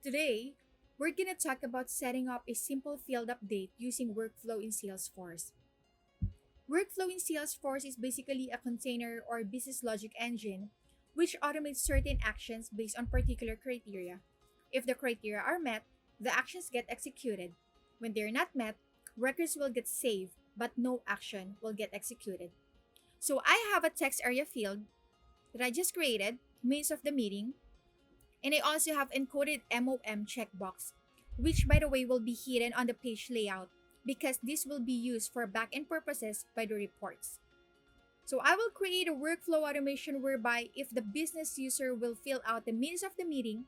Today, we're going to talk about setting up a simple field update using workflow in Salesforce. Workflow in Salesforce is basically a container or business logic engine which automates certain actions based on particular criteria. If the criteria are met, the actions get executed. When they're not met, records will get saved, but no action will get executed. So I have a text area field that I just created, minutes of the meeting, and I also have encoded MOM checkbox, which by the way will be hidden on the page layout because this will be used for backend purposes by the reports. So I will create a workflow automation whereby if the business user will fill out the minutes of the meeting,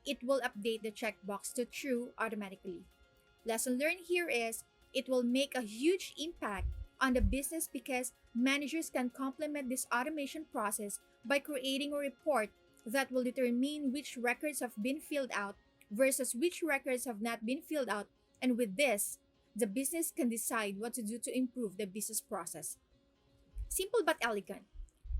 it will update the checkbox to true automatically. Lesson learned here is it will make a huge impact on the business because managers can complement this automation process by creating a report that will determine which records have been filled out versus which records have not been filled out. And with this, the business can decide what to do to improve the business process. Simple but elegant.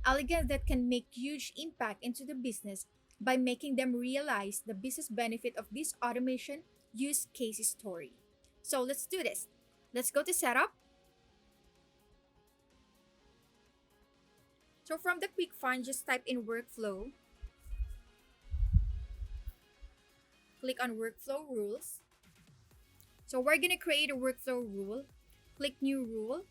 Elegant that can make huge impact into the business by making them realize the business benefit of this automation use case story. So let's do this. Let's go to setup. So from the quick find, just type in workflow. Click on workflow rules. So we're going to create a workflow rule. Click new rule.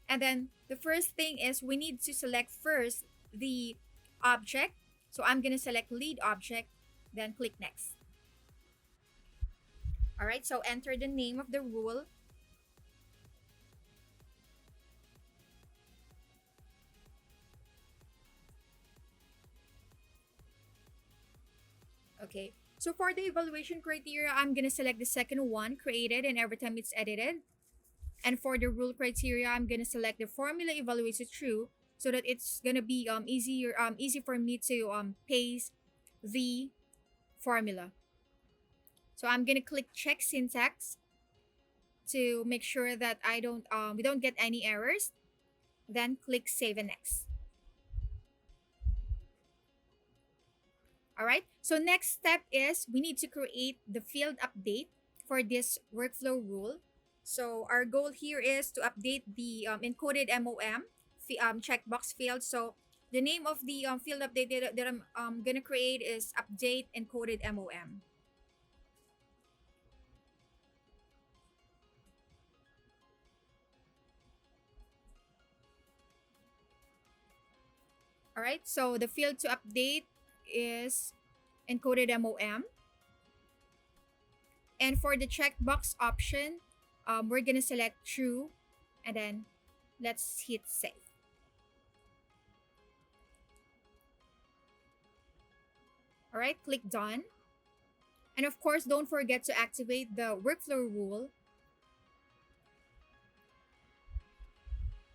And then the first thing is we need to select first the object. So I'm going to select lead object, then click next. All right, so enter the name of the rule. Okay, so for the evaluation criteria, I'm going to select the second one, created, and every time it's edited. And for the rule criteria, I'm going to select the formula evaluates to true so that it's going to be easy for me to paste the formula. So I'm going to click check syntax to make sure that we don't get any errors. Then click save and next. All right. So next step is we need to create the field update for this workflow rule. So our goal here is to update the encoded MOM checkbox field. So the name of the field update that I'm gonna create is update encoded MOM. All right. So the field to update is encoded MOM. And for the checkbox option, we're gonna select true, and then let's hit save. All right, click done. And of course, don't forget to activate the workflow rule.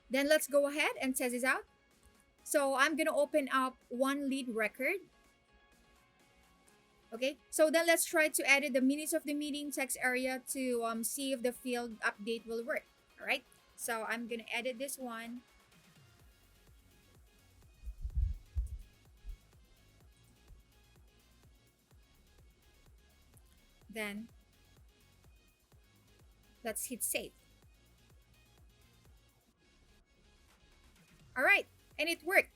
Then let's go ahead and test this out. So I'm gonna open up one lead record. Okay, so then let's try to edit the minutes of the meeting text area to see if the field update will work. All right, so I'm gonna edit this one. Then let's hit save. All right, and it worked.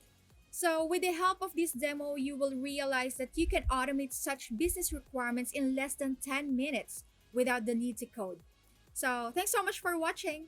So with the help of this demo, you will realize that you can automate such business requirements in less than 10 minutes without the need to code. So thanks so much for watching.